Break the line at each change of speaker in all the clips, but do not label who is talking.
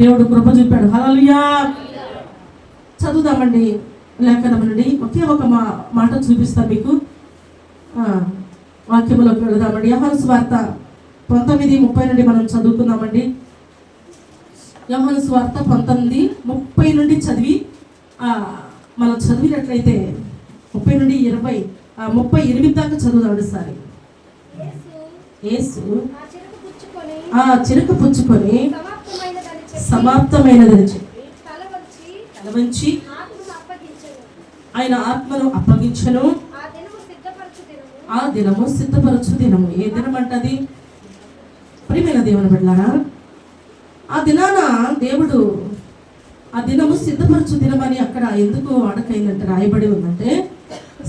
దేవుడు కృప చూపాడు. హల్లెలూయా. చదువుదామండి లేఖనం నుండి ఒకే ఒక మాట చూపిస్తాను మీకు. వాక్యములోకి వెళదామండి. యోహాను సువార్త 19:30 నుండి మనం చదువుకుందామండి. యోహాను సువార్త 19:30 నుండి చదివి మనం చదివినట్లయితే 30 నుండి 38 దాకా చదువుదామండి. సారి యేసు ఆ చెరుకు పుచ్చుకొని సమాప్తమైనదని చెప్పి తల వంచి ఆయన ఆత్మను అప్పగించను. ఆ దినము సిద్ధపరచు దినము. ఏ దినం అంటది? ప్రియమైన దేవుని బిడ్డలారా, ఆ దినాన దేవుడు ఆ దినము సిద్ధపరచు దినమని అక్కడ ఎందుకు వాడకైందంటే రాయబడి ఉందంటే,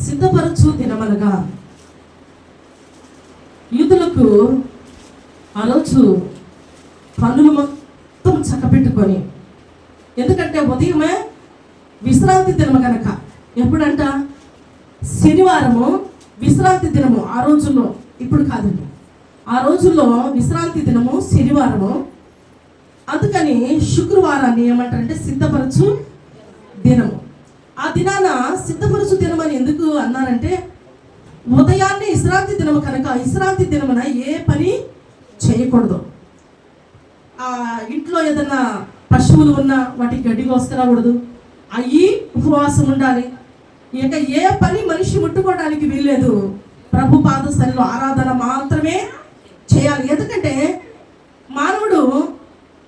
సిద్ధపరచు దినమనగా యూదులకు ఆ రోజు పనులు మొత్తం చక్కపెట్టుకొని, ఎందుకంటే ఉదయమే విశ్రాంతి దినము కనుక. ఎప్పుడంట? శనివారము విశ్రాంతి దినము. ఆ రోజుల్లో, ఇప్పుడు కాదండి, ఆ రోజుల్లో విశ్రాంతి దినము శనివారము. అందుకని శుక్రవారాన్ని ఏమంటారంటే సిద్ధపరచు దినము. ఆ దినాన సిద్ధపరచు దినం అని ఎందుకు అన్నారంటే, ఉదయాన్నే విశ్రాంతి దినము కనుక విశ్రాంతి దినమున ఏ పని చేయకూడదు. ఇంట్లో ఏదన్నా పశువులు ఉన్నా వాటికి గడ్డి కోసుకురాకూడదు, అవి ఉపవాసం ఉండాలి. ఇక ఏ పని మనిషి ముట్టుకోవడానికి వీల్లేదు. ప్రభు పాద సన్నిధిలో ఆరాధన మాత్రమే చేయాలి. ఎందుకంటే మానవుడు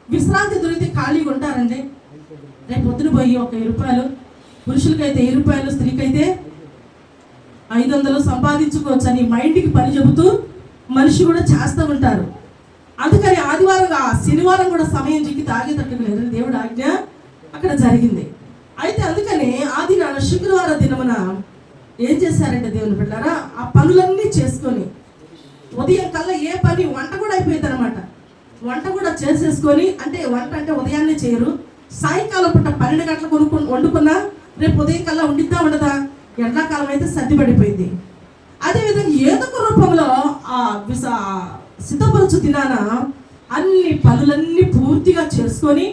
విశ్రాంతి దొరికితే ఖాళీగా ఉంటారండి. రేపు పొద్దున పోయి ఒక 1000 రూపాయలు, పురుషులకైతే 1000 రూపాయలు, స్త్రీకైతే 500 సంపాదించుకోవచ్చు అని మైండ్కి పని చెబుతూ మనిషి కూడా చేస్తూ ఉంటారు. అందుకని ఆదివారం శనివారం కూడా సమయం చిక్కి తాగేటట్టు లేదు. దేవుడు ఆజ్ఞ అక్కడ జరిగింది. అయితే అందుకని ఆ దినాన శుక్రవార దినమున ఏం చేశారంటే దేవుని బిడ్డలారా, ఆ పనులన్నీ చేసుకొని ఉదయం కల్లా ఏ పని, వంట కూడా అయిపోయింది అనమాట. వంట కూడా చేసేసుకొని, అంటే వంట అంటే ఉదయాన్నే చేయరు, సాయంకాలం పూట 12 గంటలకు వండుకున్నా రేపు ఉదయం కల్లా ఉండిద్దా ఉండదా? ఎండాకాలం అయితే సర్ది పడిపోయింది. అదేవిధంగా ఏదో ఒక రూపంలో సిద్ధపరచు దినాన అన్ని పనులన్నీ పూర్తిగా చేసుకొని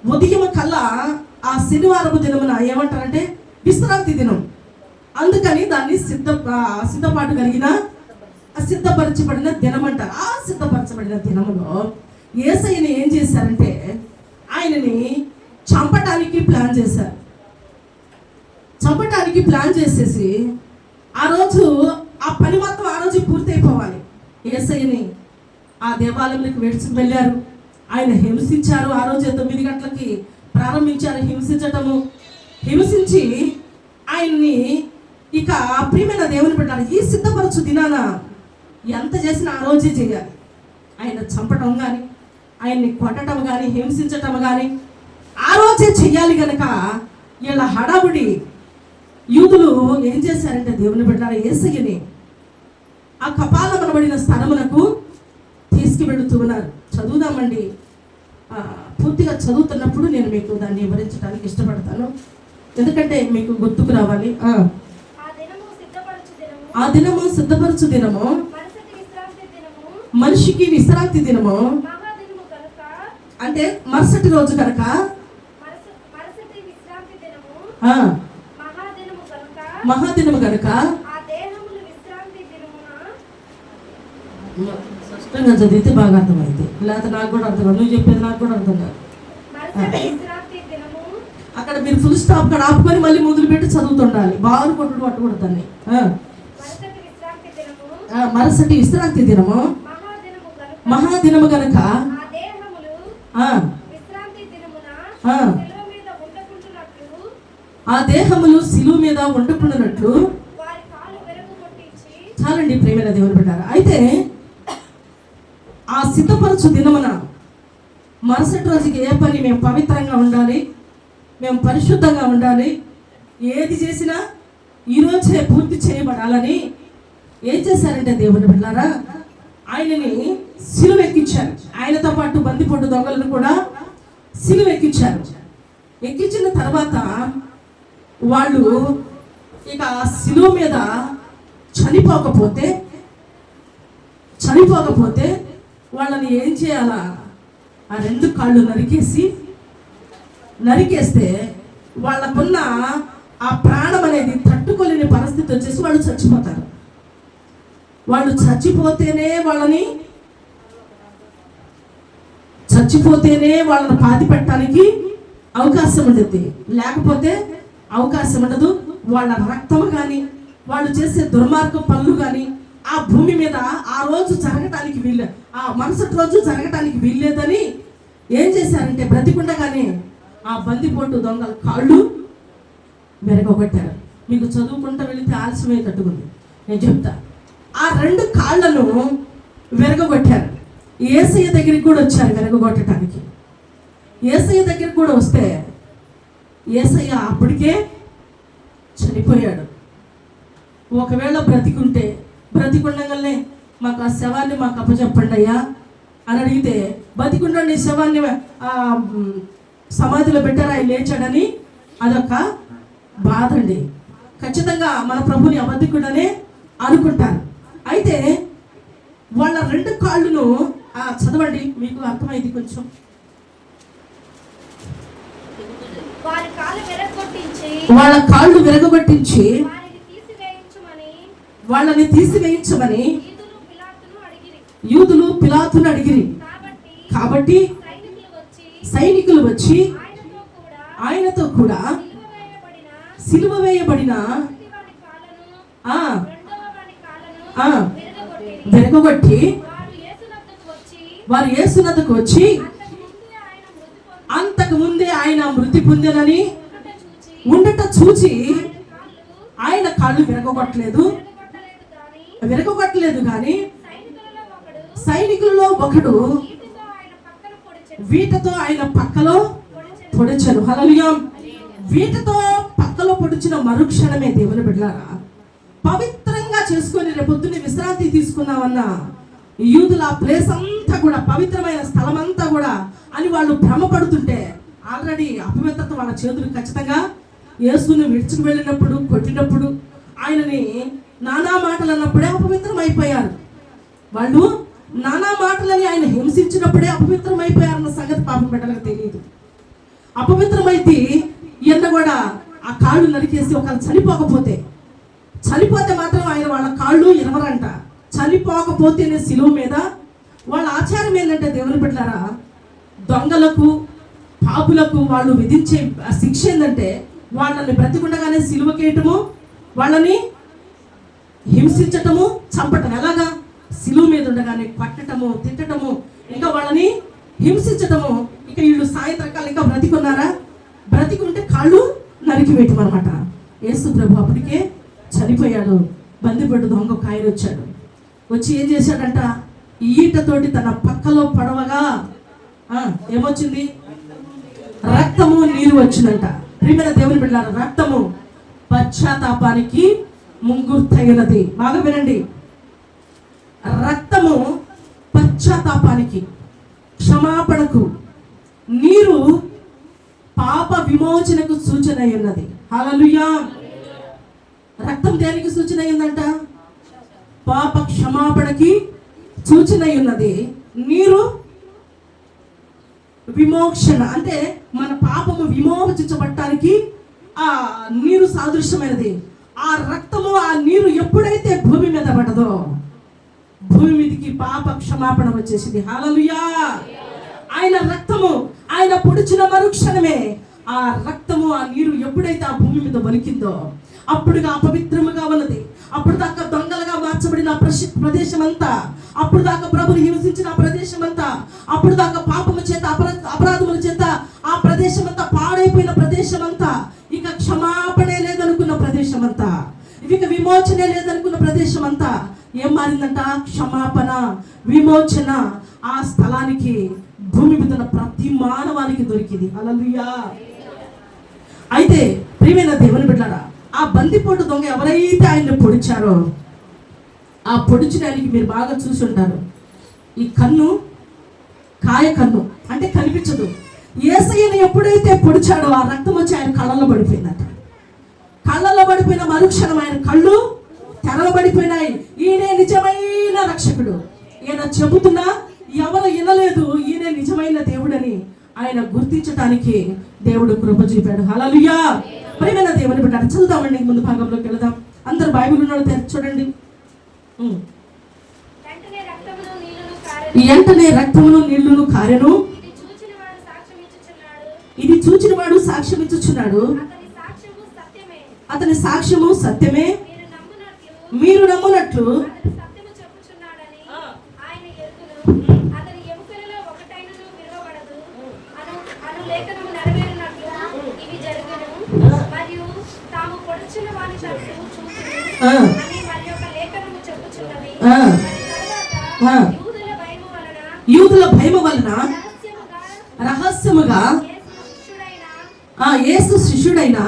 ఉదయం కల్లా ఆ శనివారపు దినమున ఏమంటారంటే విశ్రాంతి దినం. అందుకని దాన్ని సిద్ధపాటు కలిగిన సిద్ధపరచబడిన దినం అంటారు. ఆ సిద్ధపరచబడిన దినములో యేసయ్యని ఏం చేశారంటే ఆయనని చంపటానికి ప్లాన్ చేశారు. చంపటానికి ప్లాన్ చేసేసి ఆ రోజు ఆ పని మొత్తం ఆ రోజు పూర్తయిపోవాలి. యేసయ్యని ఆ దేవాలయంలోకి విడిచి వెళ్ళారు. ఆయన హింసించారు. ఆ రోజు 9 గంటలకి ప్రారంభించారు హింసించటము. హింసించి ఆయన్ని ఇక ప్రియమైన దేవుని పెట్టాలి. ఈ సిద్ధపరచు దినాన ఎంత చేసినా ఆ రోజే చేయాలి. ఆయన చంపటం కానీ, ఆయన్ని కొట్టడం కానీ, హింసించటం కానీ ఆ రోజే చెయ్యాలి. కనుక ఇలా హడావుడి యూదులు ఏం చేశారంటే దేవుని పెట్టాలి, యేసయ్యని ఆ కపాలమనబడిన స్థలమునకు తీసుకువెళుతూ ఉన్నారు. చదువుదామండి. పూర్తిగా చదువుతున్నప్పుడు నేను మీకు దాన్ని వివరించడానికి ఇష్టపడతాను, ఎందుకంటే మీకు గుర్తుకు రావాలి. ఆ దినము సిద్ధపరచు దినము, మనిషికి విశ్రాంతి దినము. అంటే మరుసటి రోజు కనుక మహాదినము కనుక స్పష్టంగా చదివితే బాగా అర్థమైంది. లేకపోతే నాకు కూడా అర్థం కాదు, నువ్వు చెప్పేది నాకు కూడా అర్థం కాదు. అక్కడ మీరు ఫుల్ స్టాప్ కాడ ఆపుకొని మళ్ళీ మొదలు పెట్టి చదువుతుండాలి. బాగా కొట్టుడు పట్టకూడదు దాన్ని. మరుసటి విశ్రాంతి దినము, మహాదినము కనుక ఆ దేహములు శిలువ మీద వండుకున్నట్లు. చాలండి ప్రేమైన దేవుని బిడ్డారా. అయితే ఆ సిద్ధపరచు దినమున మరుసటి రోజుకి ఏ పని, మేము పవిత్రంగా ఉండాలి, మేము పరిశుద్ధంగా ఉండాలి, ఏది చేసినా ఈరోజే పూర్తి చేయబడాలని ఏం చేశారంటే దేవుని బిడ్డలారా, ఆయనని సిలువ ఎక్కించారు. ఆయనతో పాటు బందిపోటు దొంగలను కూడా సిలువ ఎక్కించారు. ఎక్కించిన తర్వాత వాళ్ళు ఇక సిలువ మీద చనిపోకపోతే వాళ్ళని ఏం చేయాలా? ఆ 2 కాళ్ళు నరికేస్తే వాళ్ళకున్న ఆ ప్రాణం అనేది తట్టుకోలేని పరిస్థితి వచ్చేసి వాళ్ళు చచ్చిపోతారు. వాళ్ళు చచ్చిపోతేనే వాళ్ళని పాతి పెట్టడానికి అవకాశం ఉండదు, లేకపోతే అవకాశం ఉండదు. వాళ్ళ రక్తం కానీ వాళ్ళు చేసే దుర్మార్గ పనులు కానీ ఆ భూమి మీద ఆ రోజు జరగటానికి ఆ మరుసటి రోజు జరగటానికి వీల్లేదని ఏం చేశారంటే బ్రతికుండగానే ఆ బందిపోటు దొంగల కాళ్ళు విరగొట్టారు. మీకు చదువుకుంటూ వెళితే ఆలస్యమయ్యేటట్టుకుంది, నేను చెప్తా. ఆ 2 కాళ్ళను విరగొట్టారు. యేసయ్య దగ్గరికి కూడా వచ్చారు విరగొట్టడానికి. యేసయ్య దగ్గరికి కూడా వస్తే యేసయ్య అప్పటికే చనిపోయాడు. ఒకవేళ బ్రతికుండగానే మాకు ఆ శవాన్ని మాకు అప్పచెప్పండి అయ్యా అని అడిగితే, బతికుండండి శవాన్ని సమాధిలో పెట్టారు, ఆయన లేచాడని అదొక బాధ అండి. ఖచ్చితంగా మన ప్రభుని అబద్ధికుడనే అనుకుంటారు. అయితే వాళ్ళ 2 కాళ్ళను చదవండి, మీకు అర్థమైంది కొంచెం. వాళ్ళ కాళ్ళు విరగొట్టించి వాళ్ళని తీసివేయించమని యూదులు పిలాతును అడిగిరి. కాబట్టి సైనికులు వచ్చి ఆయనతో కూడా సిలువ వేయబడిన విరగొట్టి వారు యేసునద్దకు వచ్చి అంతకు ముందే ఆయన మృతి పొందెనని ఉండట చూచి ఆయన కాళ్ళు విరగొట్టలేదు కానీ సైనికులలో ఒకడు వీటతో ఆయన పక్కలో పొడిచెను. హల్లెలూయా. వీటతో పక్కలో పొడిచిన మరుక్షణమే దేవుని బిడ్డలారా, పవిత్రంగా చేసుకొని రేపొద్దునే విశ్రాంతి తీసుకున్నామన్న యూదుల ప్లేస్ అంతా కూడా పవిత్రమైన స్థలం అంతా కూడా అని వాళ్ళు భ్రమపడుతుంటే, ఆల్రెడీ అపవిత్రత వాళ్ళ చేతులు ఖచ్చితంగా యేసుని విడిచికి వెళ్ళినప్పుడు, కొట్టినప్పుడు, ఆయనని నానా మాటలు అన్నప్పుడే అపవిత్రం అయిపోయారు. వాళ్ళు నానా మాటలని ఆయన హింసించినప్పుడే అపవిత్రం అయిపోయారన్న సంగతి పాపం బిడ్డలకు తెలియదు. అపవిత్రమైతే ఈయన కూడా ఆ కాళ్ళు నరికేసి ఒకరు చనిపోతే మాత్రం ఆయన వాళ్ళ కాళ్ళు ఇరవరంట. చనిపోకపోతేనే శిలువ మీద వాళ్ళ ఆచారం ఏంటంటే దేవుని బిడ్డలారా, దొంగలకు పాపులకు వాళ్ళు విధించే శిక్ష ఏంటంటే వాళ్ళని బ్రతికుండగానే సిలువకేయటము, వాళ్ళని హింసించటము, చంపటం. ఎలాగా? సిలువ మీద ఉండగానే పట్టటము, తిట్టటము, ఇంకా వాళ్ళని హింసించటము. ఇక వీళ్ళు సాయంత్రకాలం ఇంకా బ్రతికుంటే కాళ్ళు నరికివేయటం అనమాట. యేసు ప్రభు అప్పటికే చనిపోయాడు. బందిపట్టు దొంగ ఒక ఆయన వచ్చి ఏం చేశాడంట, ఈటతోటి తన పక్కలో పడవగా ఏమొచ్చింది? రక్తము, నీరు వచ్చిందంట. ప్రియమైన దేవుని బిడ్డలారా, రక్తము పశ్చాత్తాపానికి ముంగుర్తైనది. బాగా వినండి, రక్తము పశ్చాత్తాపానికి, క్షమాపణకు, నీరు పాప విమోచనకు సూచన అయి ఉన్నది. హల్లెలూయా. రక్తం దేనికి సూచన అయిందంట? పాప క్షమాపణకి సూచన అయి ఉన్నది. నీరు విమోచన, అంటే మన పాపము విమోచించబడటానికి ఆ నీరు సాదృశ్యమైనది. ఆ రక్తము, ఆ నీరు ఎప్పుడైతే భూమి మీద పడదో భూమి మీదకి పాప క్షమాపణ వచ్చేసింది. హల్లెలూయా. ఆయన రక్తము, ఆయన పొడిచిన మరుక్షణమే ఆ రక్తము, ఆ నీరు ఎప్పుడైతే ఆ భూమి మీద వలికిందో అప్పుడుగా అపవిత్రముగా ఉన్నది. అప్పుడు దాకా దొంగలుగా మార్చబడిన ప్రదేశం అంతా, అప్పుడు దాకా ప్రభుని హింసించిన ప్రదేశం అంతా, అప్పుడు దాకా పాపము చేత అపరాధముల చేత ఆ ప్రదేశం అంతా పాడైపోయిన ప్రదేశం అంతా, ఇక క్షమాపణే లేదనుకున్న ప్రదేశం అంతా, ఇక విమోచనే లేదనుకున్న ప్రదేశం అంతా ఏం మారిందంట? క్షమాపణ, విమోచన ఆ స్థలానికి, భూమి మీద ప్రతి మానవానికి దొరికింది. హల్లెలూయా. అయితే ప్రియమైన దేవుని బిడ్డలారా, ఆ బందిపోటు దొంగ ఎవరైతే ఆయన్ని పొడిచారో ఆ పొడిచడానికి మీరు బాగా చూసి ఉంటారు. ఈ కన్ను కాయ కన్ను అంటే కనిపించదు. యేసయ్యను ఎప్పుడైతే పొడిచాడో ఆ రక్తం వచ్చి ఆయన కళ్ళలో పడిపోయిందట. కళ్ళలో పడిపోయిన మరుక్షణం ఆయన కళ్ళు తెరవబడిపోయినాయి. ఈయనే నిజమైన రక్షకుడు, ఈయన చెబుతున్నా ఎవరు వినలేదు ఈయన నిజమైన దేవుడని ఆయన గుర్తించడానికి దేవుడు కృప చూపాడు. హల్లెలూయా. ప్రియమైన దేవుని బిడ్డ, చదువుదామండి, ముందు భాగంలోకి వెళదాం. అందరు బైబిల్ ఉన్న చూడండి. వెంటనే రక్తమును నీళ్లును కారెను, ఇది చూచిన వాడు సాక్ష్యం ఇచ్చుచున్నాడు, అతని సాక్ష్యము సత్యమే, మీరు నమ్మునట్లు యూదుల భయము వలన రహస్యముగా యేసు శిష్యుడైన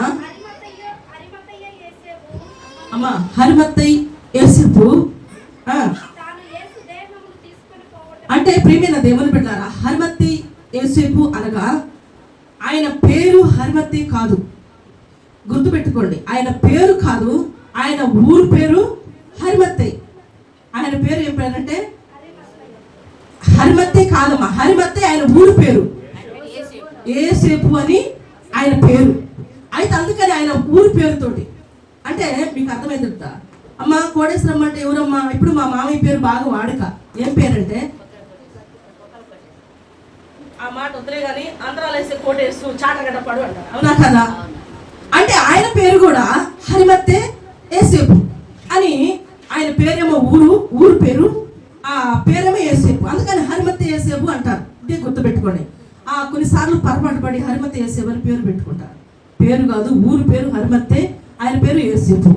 హరిమత్తయి యోసేపు, అంటే ప్రియమైన దేవుని బిడ్డలారా, హరిమత్తయి యోసేపు అనగా ఆయన పేరు హరిమత్తయి కాదు, గుర్తుపెట్టుకోండి. ఆయన పేరు కాదు, ఆయన ఊరు పేరు హరిమత్తయి. ఆయన పేరు ఏం పేరంటే హరిమత్తయి కాదమ్మా, హరిమత్తయి ఆయన ఊరు పేరు, యోసేపు అని ఆయన పేరు. అయితే అందుకని ఆయన ఊరు పేరుతోటి, అంటే మీకు అర్థమైంది. అమ్మ కోడేశ్వరమ్మ అంటే ఎవరమ్మా? ఇప్పుడు మా మామయ్య పేరు బాగా వాడుక. ఏం పేరంటే, ఆ మాట వదిలే కానీ ఆంధ్రాలో వేసే కోటేసు చాటగడ్డపాడు అంటారు, అవునా కదా? అంటే ఆయన పేరు కూడా హరిమత్తయి యోసేపు అని, ఆయన పేరేమో ఊరు పేరు, ఆ పేరేమో యోసేపు, అందుకని హరిమత్తయి యోసేపు అంటారు. ఇదే గుర్తుపెట్టుకోండి. కొన్నిసార్లు పొరపాటు పడి హరిమత్తయి యోసేపు అని పేరు పెట్టుకుంటారు. పేరు కాదు, ఊరు పేరు హరిమత్తయి, ఆయన పేరు యోసేపు.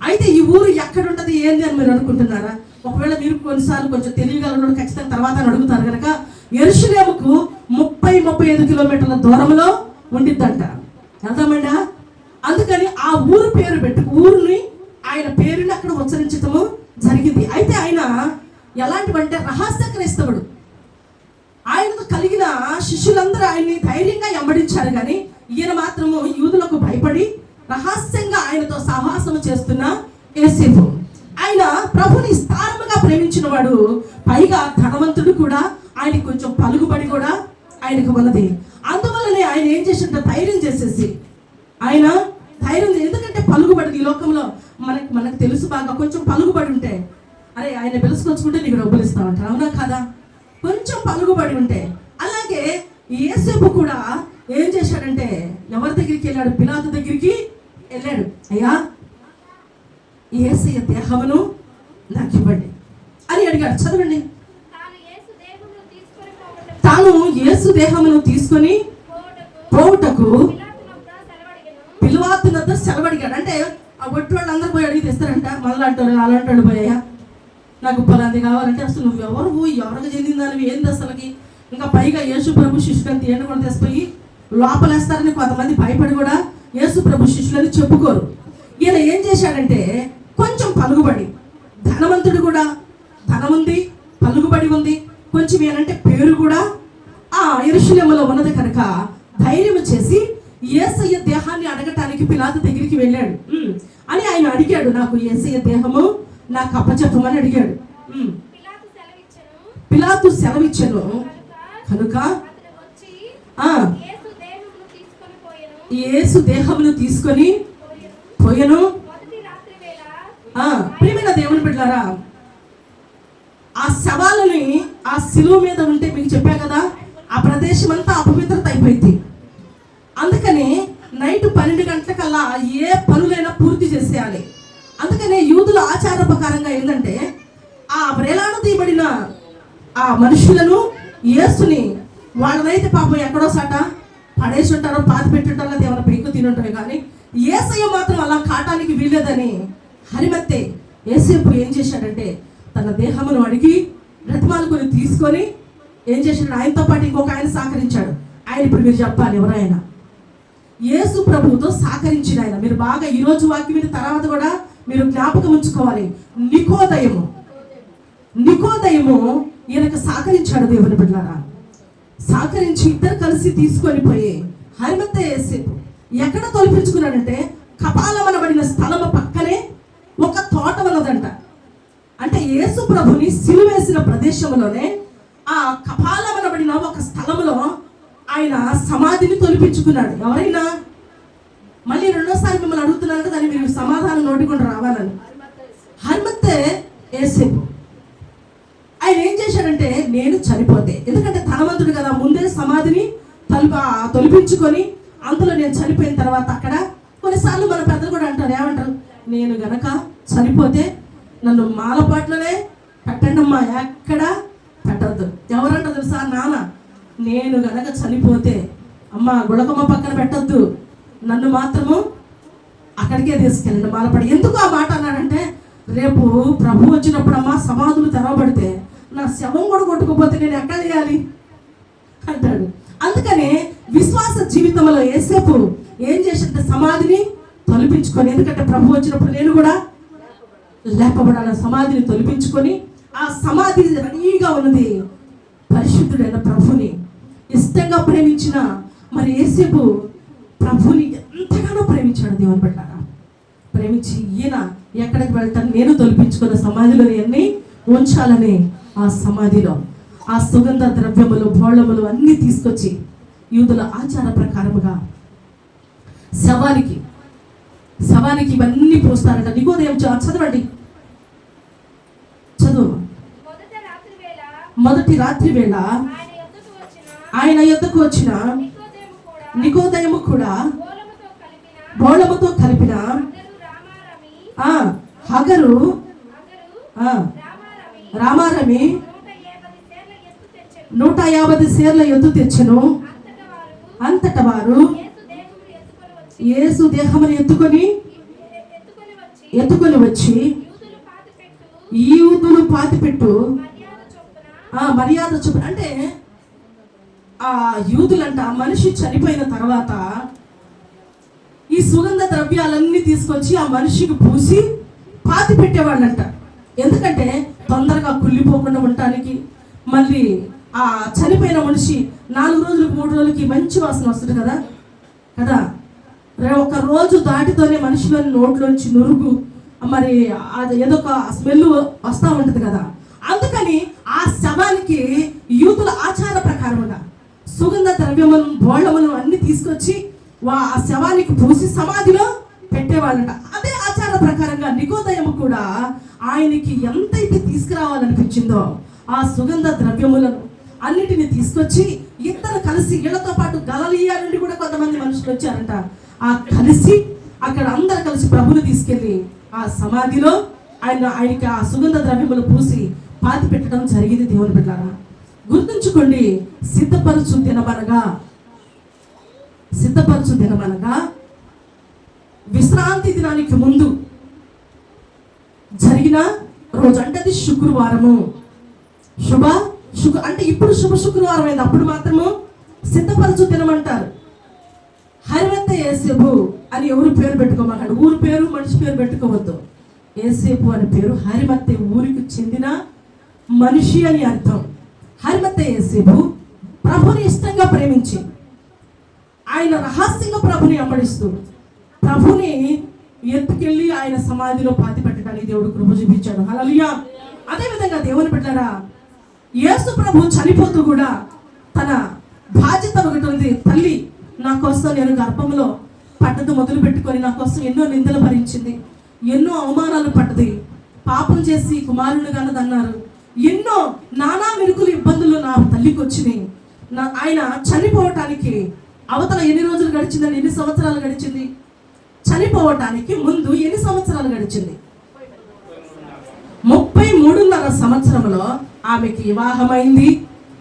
అయితే ఈ ఊరు ఎక్కడ ఉంటుంది ఏంది అని మీరు అనుకుంటున్నారా? ఒకవేళ మీరు కొన్నిసార్లు కొంచెం తెలియగలరు, ఖచ్చితంగా తర్వాత అడుగుతారు కనుక, యెరూషలేముకు 30-35 కిలోమీటర్ల దూరంలో ఉండిద్దంట. వెళ్తామండా? అందుకని ఆ ఊరు పేరు పెట్టి ఊరిని ఆయన పేరుని అక్కడ ఉచ్చరించటము జరిగింది. అయితే ఆయన ఎలాంటివంటే రహస్య క్రైస్తవుడు. ఆయనకు కలిగిన శిష్యులందరూ ఆయన్ని ధైర్యంగా వెంబడించారు, కానీ ఈయన మాత్రము యూదులకు భయపడి రహస్యంగా ఆయనతో సహవాసం చేస్తున్న యోసేపు. ఆయన ప్రభుని స్థానముగా ప్రేమించిన వాడు, పైగా ధనవంతుడు కూడా. ఆయనకు కొంచెం పలుకుబడి కూడా ఆయనకు ఉన్నది. అందువల్లనే ఆయన ఏం చేసినట్టు ధైర్యం చేసేసి, ఆయన ధైర్యం, ఎందుకంటే పలుకుబడి ఈ లోకంలో మనకు తెలుసు బాగా. కొంచెం పలుకుబడి ఉంటే, అరే ఆయన పిలుచుకొచ్చుకుంటే నీకు డబ్బులు ఇస్తామంటారు, అవునా కదా? కొంచెం పలుకుబడి ఉంటే. అలాగే యేసేపు కూడా ఏం చేశాడంటే, ఎవరి దగ్గరికి వెళ్ళాడు? పిలాతు దగ్గరికి వెళ్ళాడు. అయ్యా, యేసయ్య దేహమును నాకు ఇవ్వండి అని అడిగాడు. చదవండి. తాను యేసు దేహమును తీసుకొని పోవుటకు పిలాతు వద్ద సెలవడిగాడు. అంటే ఆ ఒట్టి వాళ్ళు అందరూ పోయి అడిగి తెస్తారంట. మళ్ళీ అంటాడు, అలాంటాడు, పోయా నాకు పలాంది కావాలంటే, అసలు నువ్వు ఎవరికి చెందిందానివి ఏంది అసలుకి? ఇంకా పైగా యేసు ప్రభు శిష్యులని తేను కూడా తెసిపోయి లోపలేస్తారని కొంతమంది భయపడి కూడా యేసు ప్రభు శిష్యులని చెప్పుకోరు. ఈయన ఏం చేశాడంటే, కొంచెం పలుకుబడి, ధనవంతుడు కూడా, ధనం ఉంది, పలుకుబడి ఉంది, కొంచెం ఏనంటే పేరు కూడా యెరూషలేములో ఉన్నది కనుక ధైర్యం చేసి యేసయ్య దేహాన్ని అడగటానికి పిలాతు దగ్గరికి వెళ్ళాడు. అని ఆయన అడిగాడు, నాకు యేసయ్య దేహము నాకు అప్పచెప్పమని అడిగాడు. పిలాతు సెలవిచ్చెను కనుక యేసు దేహమును తీసుకొని పోయెను. ప్రియమైన దేవుని బిడ్డలారా, ఆ శవాలని ఆ శిలువ మీద ఉంటే మీకు చెప్పా కదా, ఆ ప్రదేశం అంతా అపవిత్రత అయిపోయింది. అందుకని నైట్ 12 గంటలకల్లా ఏ పనులైనా పూర్తి చేసేయాలి. అందుకనే యూదుల ఆచార ప్రకారంగా ఏంటంటే, ఆ వ్రేలాను తీయబడిన ఆ మనుషులను, యేసుని, వాళ్ళనైతే పాపం ఎక్కడో సాట పడేసి ఉంటారో, పాతి పెట్టుంటారో, లేదా ఏమైనా పెంకు తినుంటారు, కానీ యేసయ్య మాత్రం అలా కాటానికి వీల్లేదని హరిమత్తయి యోసేపు ఏం చేశాడంటే, తన దేహమును అడిగి బ్రతిమాలుకొని తీసుకొని ఏం చేశాడు, ఆయనతో పాటు ఇంకొక ఆయన సహకరించాడు. ఆయన ఇప్పుడు మీరు చెప్పాలి ఎవరైనా యేసు ప్రభువుతో సహకరించిన ఆయన. మీరు బాగా ఈరోజు వాక్యం విని తర్వాత కూడా మీరు జ్ఞాపకం ఉంచుకోవాలి. నికోదయము ఈయనకు సహకరించాడు. దేవుని బిడ్డలారా, సహకరించి ఇద్దరు కలిసి తీసుకొని పోయి హరిమత్తయి యోసేపు ఎక్కడ తొలిపించుకున్నాడంటే, కపాలమనబడిన స్థలము పక్కనే ఒక తోట ఉన్నదంట. అంటే యేసు ప్రభుని సిలువేసిన ప్రదేశంలోనే ఆ కపాలమనబడిన ఒక స్థలంలో ఆయన సమాధిని తొలిపించుకున్నాడు. ఎవరైనా మళ్ళీ రెండోసారి మిమ్మల్ని అడుగుతున్నాను కదా, దాన్ని మీరు సమాధానం నోటికుండా రావాలని. హరిమత్తే యేసేపు ఆయన ఏం చేశాడంటే, నేను చనిపోతే, ఎందుకంటే ధనవంతుడు కదా, ముందే సమాధిని తొలిపించుకొని అంతలో నేను చనిపోయిన తర్వాత అక్కడ కొన్నిసార్లు మన పెద్దలు కూడా అంటారు, ఏమంటారు, నేను గనక చనిపోతే నన్ను మాలపాట్లనే పెట్టండి అమ్మా, ఎక్కడ పెట్టద్దు. ఎవరంటారు తెలుసా, నాన్న నేను గనక చనిపోతే అమ్మ గుళకమ్మ పక్కన పెట్టద్దు, నన్ను మాత్రము అక్కడికే తీసుకెళ్ళండి మాలపడి. ఎందుకు ఆ మాట అన్నాడంటే, రేపు ప్రభు వచ్చినప్పుడు అమ్మ సమాధులు తెరవబడితే నా శవం కూడా కొట్టుకుపోతే నేను ఎక్కడ చేయాలి అంటాడు. అందుకనే విశ్వాస జీవితంలో యేసేపు ఏం చేసిందంటే సమాధిని తొలిపించుకొని, ఎందుకంటే ప్రభు వచ్చినప్పుడు నేను కూడా లేపబడాల, సమాధిని తొలిపించుకొని ఆ సమాధి రెడీగా ఉన్నది పరిశుద్ధుడైన ప్రభుని ఇష్టంగా ప్రేమించిన మరి యేసేపు ప్రభుని ఎంతగానో ప్రేమించాడు. దేవుని పట్ల ప్రేమించి ఈయన ఎక్కడికి వెళ్తాను, నేను తొలిపించుకున్న సమాధిలో అన్నీ ఉంచాలని ఆ సమాధిలో ఆ సుగంధ ద్రవ్యములు బోళములు అన్నీ తీసుకొచ్చి యూదుల ఆచార ప్రకారముగా శవానికి ఇవన్నీ పోస్తారంట. నికోదేము చదవండి, చదువు. మొదటి రాత్రి వేళ ఆయన యొద్దకు వచ్చిన నికోదేము కూడా బోళముతో కలిపిన హగరు రామారమి 150 సేర్ల ఎత్తు తెచ్చెను. అంతట వారు యేసు దేహమును ఎత్తుకొని వచ్చి యూదులు పాతిపెట్టు మర్యాద చొప్పున, అంటే ఆ యూదులంట మనిషి చనిపోయిన తర్వాత ఈ సుగంధ ద్రవ్యాలన్నీ తీసుకొచ్చి ఆ మనిషికి పూసి పాతి పెట్టేవాళ్ళంట. ఎందుకంటే తొందరగా కుళ్ళిపోకుండా ఉండటానికి, మళ్ళీ ఆ చనిపోయిన మనిషి 4 రోజులకు 3 రోజులకి మంచి వాసన వస్తుంది కదా కదా, ఒక రోజు దాటితోనే మనిషిలోని నోట్లోంచి నురుగు, మరి అది ఏదో ఒక స్మెల్ వస్తూ ఉంటుంది కదా. అందుకని ఆ శవానికి యూదుల ఆచార ప్రకారంగా సుగంధ ద్రవ్యములు బోళములు అన్ని తీసుకొచ్చి ఆ శవానికి పూసి సమాధిలో పెట్టేవాళ్ళంట. అదే ఆచార ప్రకారంగా నికోదేము కూడా ఆయనకి ఎంతైతే తీసుకురావాలనిపించిందో ఆ సుగంధ ద్రవ్యములను అన్నిటిని తీసుకొచ్చి ఇద్దరు కలిసి, వీళ్ళతో పాటు గలిలయ నుండి కూడా కొంతమంది మనుషులు వచ్చారంట. ఆ కలిసి అక్కడ అందరు కలిసి ప్రభుని తీసుకెళ్ళి ఆ సమాధిలో ఆయనకి ఆ సుగంధ ద్రవ్యములు పూసి పాతి పెట్టడం జరిగింది. దేవుని బిడ్డలారా గుర్తుంచుకోండి, సిద్ధపరచు దినమనగా విశ్రాంతి దినానికి ముందు జరిగిన రోజు, అంటే అది శుక్రవారము. అంటే ఇప్పుడు శుభ శుక్రవారం అయింది, అప్పుడు మాత్రము సిద్ధపరచు దినం అంటారు. హరిమత్తే యేసేపు అని ఎవరు పేరు పెట్టుకోమన్నాడు, ఊరు పేరు మనిషి పేరు పెట్టుకోవద్దు. యేసేపు అనే పేరు హరిమత్తే ఊరికి చెందిన మనిషి అని అర్థం. హరిమత్తే యేసేపు ప్రభుని ఇష్టంగా ప్రేమించి ఆయన రహస్యంగా ప్రభుని అమ్మడిస్తూ ప్రభుని ఎత్తుకెళ్ళి ఆయన సమాధిలో పాతి పెట్టడానికి దేవుడు కృప చూపించాడు. హల్లెలూయా. అదేవిధంగా దేవుని బిడ్డలారా, యేసు ప్రభు చనిపోతూ కూడా తన బాధ్యత ఒకటి ఉంది. తల్లి నా కోసం నేను గర్భంలో పడ్డది మొదలు పెట్టుకొని నా కోసం ఎన్నో నిందలు భరించింది, ఎన్నో అవమానాలు పడ్డది, పాపం చేసి కుమారుని కానదన్నారు, ఎన్నో నానా మెరుకులు ఇబ్బందులు నా తల్లికి వచ్చినాయి. ఆయన చనిపోవటానికి అవతల ఎన్ని రోజులు గడిచిందని, ఎన్ని సంవత్సరాలు గడిచింది, చనిపోవటానికి ముందు ఎన్ని సంవత్సరాలు గడిచింది, 33.5 సంవత్సరంలో ఆమెకి వివాహమైంది,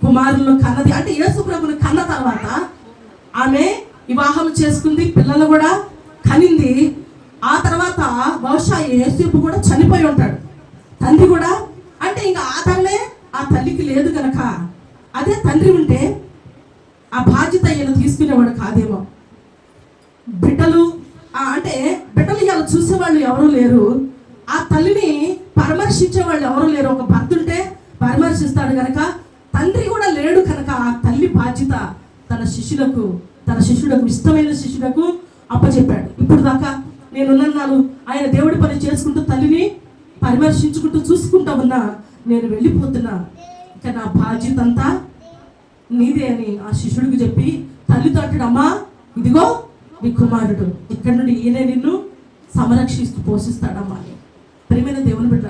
కుమారులను కన్నది. అంటే యేసు ప్రభుని కన్న తర్వాత ఆమె వివాహం చేసుకుంది, పిల్లలు కూడా కనింది. ఆ తర్వాత బహుశా యేసేపు కూడా చనిపోయి ఉంటాడు, తండ్రి కూడా. అంటే ఇంకా ఆదరణే ఆ తల్లికి లేదు కనుక, అదే తండ్రి ఉంటే ఆ బాధ్యత ఈయన తీసుకునేవాడు కాదేమో. బిడ్డలు ఇలా చూసేవాళ్ళు ఎవరూ లేరు, ఆ తల్లిని పరామర్శించే వాళ్ళు ఎవరు లేరు. ఒక భర్త ఉంటే పరామర్శిస్తాడు కనుక, తండ్రి కూడా లేడు కనుక ఆ తల్లి బాధ్యత తన శిష్యులకు ఇష్టమైన శిష్యులకు అప్పచెప్పాడు. ఇప్పుడు దాకా నేనున్నాను, ఆయన దేవుడి పని చేసుకుంటూ తల్లిని పరామర్శించుకుంటూ చూసుకుంటా ఉన్నా, నేను వెళ్ళిపోతున్నా, ఇక నా బాధ్యత అంతా నీదే అని ఆ శిష్యుడికి చెప్పి తల్లితో అంటాడు, అమ్మా ఇదిగో నీ కుమారుడు, ఇక్కడ నుండి ఈయనే నిన్ను సంరక్షిస్తూ పోషిస్తాడమ్మా అని. ప్రియమైన దేవుని బిడ్డ,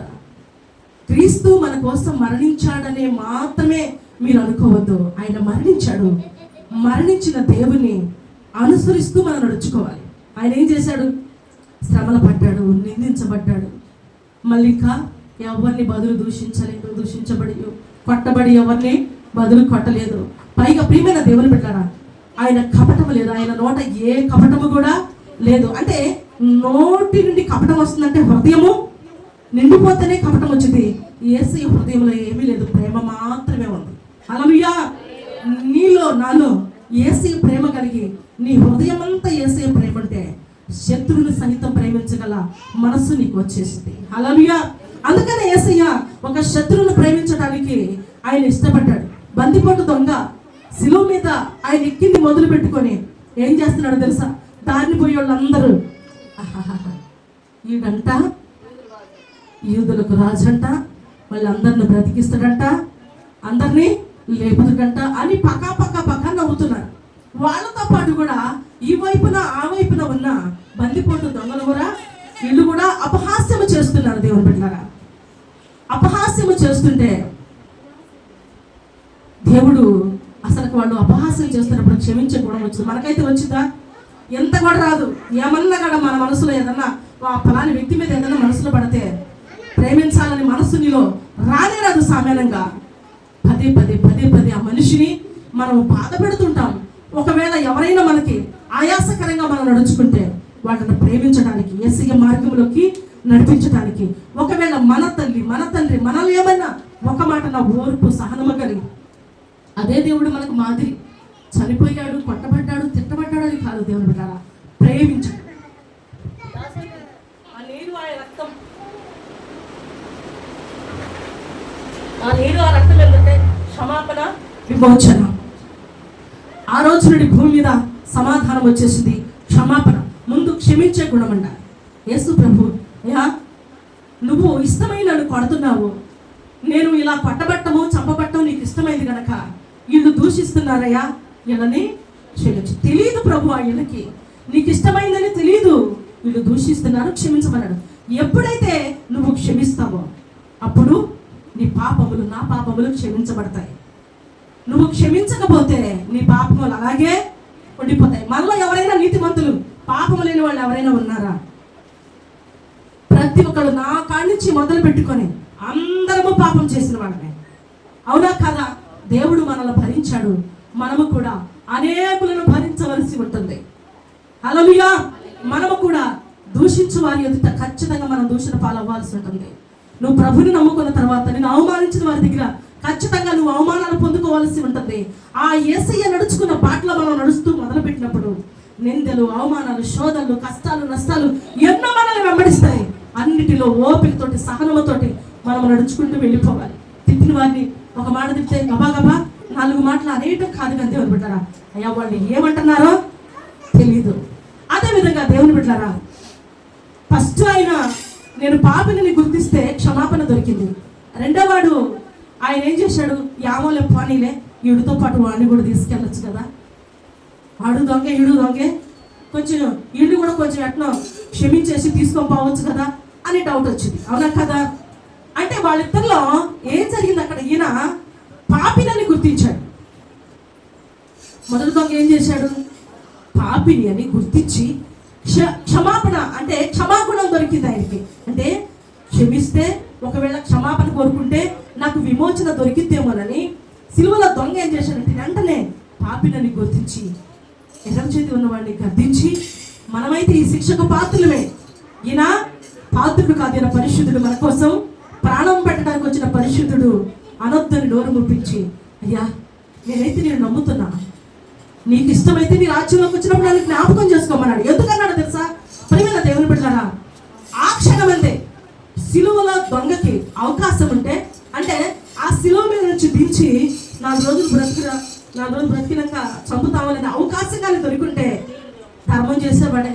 క్రీస్తు మన కోసం మరణించాడనే మాత్రమే మీరు అనుకోవద్దు. ఆయన మరణించాడు. మరణించిన దేవుని అనుసరిస్తూ మనం నడుచుకోవాలి. ఆయన ఏం చేశాడు? శ్రమలు పడ్డాడు, నిందించబడ్డాడు. మళ్ళీ ఇంకా ఎవరిని బదులు దూషించలేదు, దూషించబడి కొట్టబడి ఎవరిని బదులు కొట్టలేదు. పైగా ప్రియమైన దేవుని బిడ్డారా, ఆయన కపటము లేదు. ఆయన నోట ఏ కపటము కూడా లేదు. అంటే నోటి నుండి కపటం వస్తుందంటే హృదయము నిండిపోతేనే కపటం వచ్చింది. యేసయ్య హృదయంలో ఏమీ లేదు, ప్రేమ మాత్రమే ఉంది. హల్లెలూయా. నీలో నాలో యేసయ్య ప్రేమ కలిగి నీ హృదయం అంతా యేసయ్య ప్రేమ అంటే శత్రువుని సహితం ప్రేమించగల మనస్సు నీకు వచ్చేసింది. హల్లెలూయా. అందుకనే యేసయ్య ఒక శత్రువును ప్రేమించడానికి ఆయన ఇష్టపడ్డాడు. బందిపోటు దొంగ శిలువ మీద ఆయన ఎక్కింది మొదలు పెట్టుకొని ఏం చేస్తున్నాడు తెలుసా? దారిని పోయే వాళ్ళందరూ ఈడంట యూదులకు రాజంట, మళ్ళీ అందరిని బ్రతికిస్తాడంట, అందరినీ లేపుతాడంట అని పక్కా నవ్వుతున్నారు. వాళ్ళతో పాటు కూడా ఈ వైపున ఆ వైపున ఉన్న బందిపోటు దొంగలు కూడా వీళ్ళు కూడా అపహాస్యము చేస్తున్నారు. దేవుని బిడ్డలారా, అపహాస్యము చేస్తుంటే దేవుడు అసలు వాళ్ళు అపహాస్యం చేస్తున్నప్పుడు క్షమించే గుణం వచ్చింది. మనకైతే వచ్చిందా? ఎంత కూడా రాదు. ఏమన్నా కూడా మన మనసులో ఏదన్నా ఆ ఫలాని వ్యక్తి మీద ఏదన్నా మనసులో పడితే ప్రేమించాలని మనసు నీలో రానే రాదు. సామాన్యంగా పదే ఆ మనిషిని మనం బాధ పెడుతుంటాం. ఒకవేళ ఎవరైనా మనకి ఆయాసకరంగా మనం నడుచుకుంటే వాళ్ళని ప్రేమించడానికి, యేసయ్య మార్గంలోకి నడిపించడానికి, ఒకవేళ మన తండ్రి మనల్ని ఏమన్నా ఒక మాట నా ఓర్పు సహనము కలిగి, అదే దేవుడు మనకు మాదిరి. చనిపోయాడు, కొట్టబడ్డాడు, తిట్టబడ్డాడు అని కాదు. దేవుడు బిడ్డారా, ప్రేమించాడు. ఆ నీరు ఆ రక్తం ఏంటంటే క్షమాపణ, విమోచన. ఆ రోజు నుండి భూమి మీద సమాధానం వచ్చేసింది. క్షమాపణ, ముందు క్షమించే గుణం అంట. యేసు ప్రభు, అయ్యా నువ్వు ఇష్టమై నన్ను కొడుతున్నావు, నేను ఇలా కొట్టబట్టము చంపబట్టం నీకు ఇష్టమైంది కనుక వీళ్ళు దూషిస్తున్నారయ్యా, వీళ్ళని క్షమించు. తెలియదు ప్రభు, వీళ్ళకి నీకు ఇష్టమైందని తెలియదు, వీళ్ళు దూషిస్తున్నారు, క్షమించమన్నాడు. ఎప్పుడైతే నువ్వు క్షమిస్తావో అప్పుడు నీ పాపములు నా పాపములు క్షమించబడతాయి. నువ్వు క్షమించకపోతే నీ పాపములు అలాగే ఉండిపోతాయి. మనలో ఎవరైనా నీతిమంతులు పాపము లేని వాళ్ళు ఎవరైనా ఉన్నారా? ప్రతి ఒక్కరు నా కాడి నుంచి మొదలు పెట్టుకొని అందరము పాపం చేసిన వాళ్ళమే. అవునా కదా? దేవుడు మనల్ని భరించాడు, మనము కూడా అనేకులను భరించవలసి ఉంటుంది. హల్లెలూయా. మనము కూడా దూషించు వారి ఎదుట ఖచ్చితంగా మనం దూషణ పాలవ్వాల్సి ఉంటుంది. నువ్వు ప్రభుని నమ్ముకున్న తర్వాత నేను అవమానించిన వారి దగ్గర ఖచ్చితంగా నువ్వు అవమానాలు పొందుకోవాల్సి ఉంటుంది. ఆ యేసయ్య నడుచుకున్న బాటలో మనం నడుస్తూ మొదలుపెట్టినప్పుడు నిందలు, అవమానాలు, శోధనలు, కష్టాలు, నష్టాలు ఎన్నో మనల్ని వెంబడిస్తాయి. అన్నిటిలో ఓపికతోటి, సహనముతోటి మనం నడుచుకుంటూ వెళ్ళిపోవాలి. తిట్టిన వారిని ఒక మాట తిప్పితే గబా 4 మాటలు అనేయటం కాదు కదా దేవుని బిడ్డారా. అయ్యా వాళ్ళు ఏమంటున్నారో తెలీదు. అదేవిధంగా దేవుని బిడ్డారా, ఫస్ట్ ఆయన నేను పాపిని గుర్తిస్తే క్షమాపణ దొరికింది. రెండోవాడు ఆయన ఏం చేశాడు? యామోలే పానీలే, ఈడుతో పాటు వాడిని కూడా తీసుకెళ్ళచ్చు కదా, వాడు దొంగే ఈడు దొంగే, కొంచెం ఈడు కూడా కొంచెం ఎట్లా క్షమించేసి తీసుకొని పోవచ్చు కదా అని డౌట్ వచ్చింది. అవునా కదా? అంటే వాళ్ళిద్దరిలో ఏం జరిగింది? అక్కడ ఈయన పాపిని గుర్తించాడు. మొదటి దొంగ ఏం చేశాడు? పాపిని అని గుర్తించి క్షమాపణ అంటే క్షమాగుణం దొరికింది ఆయనకి. అంటే క్షమిస్తే ఒకవేళ క్షమాపణ కోరుకుంటే నాకు విమోచన దొరికిద్దేమోనని సిలువలో దొంగ ఏం చేశాడంటే వెంటనే పాపినని గుర్తించి ఎడం చేతి ఉన్నవాడిని గద్దించి, మనమైతే ఈ శిక్షకు పాత్రులమే, ఈయన పాత్రుడు కాదు, ఈయన పరిశుద్ధుడు, మన కోసం ప్రాణం పెట్టడానికి వచ్చిన పరిశుద్ధుడు అనొద్దని నోరు ముప్పించి, అయ్యా నేనైతే నేను నమ్ముతున్నా, నీకు ఇష్టమైతే నీ రాజ్యంలోకి వచ్చినప్పుడు నన్ను జ్ఞాపకం చేసుకోమన్నాడు. ఎందుకన్నాడు తెలుసా? ప్రియమైన దేవుని బిడ్డలారా, ఆ క్షణమంతే సిలువలో దొంగకి అవకాశం ఉంటే, అంటే ఆ సిలువ మీద నుంచి దించి 4 రోజులు బ్రతికినాక చంపుతామనేది అవకాశం కానీ దొరికింటే ధర్మం చేసేవాడే,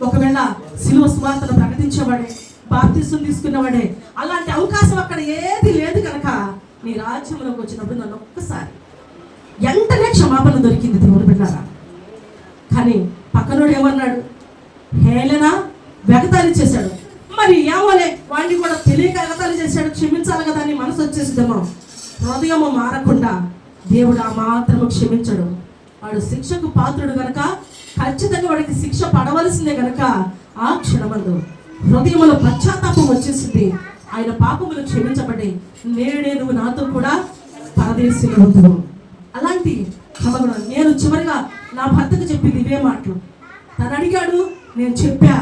ఒకవేళ సిలువ సువార్తను ప్రకటించేవాడే, బాప్తిసం తీసుకున్నవాడే. అలాంటి అవకాశం అక్కడ ఏది లేదు కనుక నీ రాజ్యంలోకి వచ్చినప్పుడు నన్ను ఒక్కసారి వెంటనే క్షమాపణ దొరికింది దేవుని బిడ్డలారా. కానీ పక్కనోడు ఏమన్నాడు? హేళన వెగతాళి చేశాడు. మరి ఏమోలే, వాడిని కూడా తెలియక ఎగతాళి చేశాడు, క్షమించాలి కదా అని మనసు వచ్చేసిద్దామో. హృదయము మారకుండా దేవుడు ఆ మాత్రము క్షమించడు. వాడు శిక్షకు పాత్రుడు గనక ఖచ్చితంగా వాడికి శిక్ష పడవలసిందే గనక ఆ క్షణమందు హృదయంలో పశ్చాత్తాపం వచ్చేసింది. ఆయన పాపములు క్షమించబడి నేడే నువ్వు నాతో కూడా పరదేశంలో ఉంటావు. అలాంటి క్షమగుణ నేను చివరిగా నా భర్తకు చెప్పింది ఇవే మాటలు. తను అడిగాడు, నేను చెప్పా.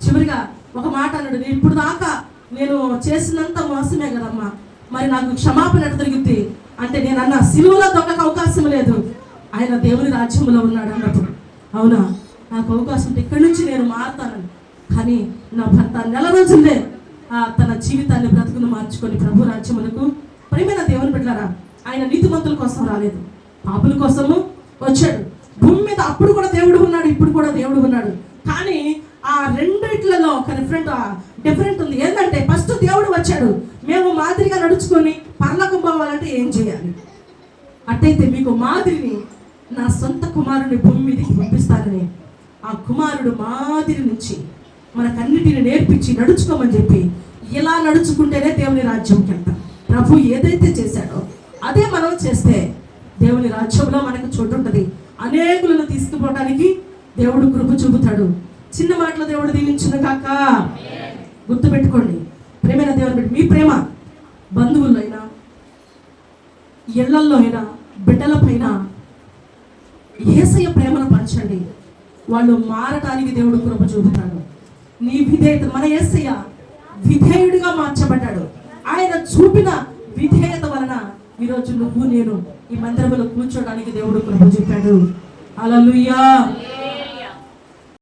చివరిగా ఒక మాట అన్నాడు, నేను ఇప్పుడు దాకా నేను చేసినంత మోసమే కదమ్మా, మరి నాకు క్షమాపణ ఎట్ట దొరికింది అంటే నేను అన్న సిలువలో దొంగకు అవకాశం లేదు, ఆయన దేవుని రాజ్యంలో ఉన్నాడు అన్నప్పుడు. అవునా, నాకు అవకాశం ఉంటే ఇక్కడి నుంచి నేను మారుతానని. కానీ నా భర్త నెల రోజులే తన జీవితాన్ని బ్రతుకును మార్చుకొని ప్రభు రాజ్యములకు ప్రియమైన దేవుని బిడ్డలారా, ఆయన నీతిమంతుల కోసం రాలేదు, పాపుల కోసము వచ్చాడు. భూమి మీద అప్పుడు కూడా దేవుడు ఉన్నాడు, ఇప్పుడు కూడా దేవుడు ఉన్నాడు. కానీ ఆ రెండిట్లలో ఒక డిఫరెంట్ ఉంది. ఏంటంటే ఫస్ట్ దేవుడు వచ్చాడు, మేము మాదిరిగా నడుచుకొని పరలోకం పోవాలంటే ఏం చేయాలి? అట్టయితే మీకు మాదిరిని నా సొంత కుమారుని భూమి మీదకి పంపిస్తానని ఆ కుమారుడు మాదిరి నుంచి మనకన్నిటిని నేర్పించి నడుచుకోమని చెప్పి, ఇలా నడుచుకుంటేనే దేవుని రాజ్యంకి వెళ్తాం. ప్రభు ఏదైతే చేశాడో అదే మనం చేస్తే దేవుని రాజ్యంలో మనకు చోటు ఉంటుంది. అనేకులను తీసుకుపోవడానికి దేవుడు కృప చూపుతాడు. చిన్న మాటలు దేవుడు దీవించును గాక. గుర్తుపెట్టుకోండి ప్రేమైన దేవుని, మీ ప్రేమ బంధువుల్లో అయినా, ఇళ్లల్లో అయినా, బిడ్డల పైన యేసయ్య ప్రేమను పంచండి. వాళ్ళు మారటానికి దేవుడు కృప చూపుతాడు. నీ విధేయత, మన యేసయ్య విధేయుడిగా మార్చబడ్డాడు. ఆయన చూపిన విధేయత వలన ఈరోజు నువ్వు నేను ఈ మందిరంలో కూర్చోడానికి దేవుడు కృప చూపాడు. హల్లెలూయా.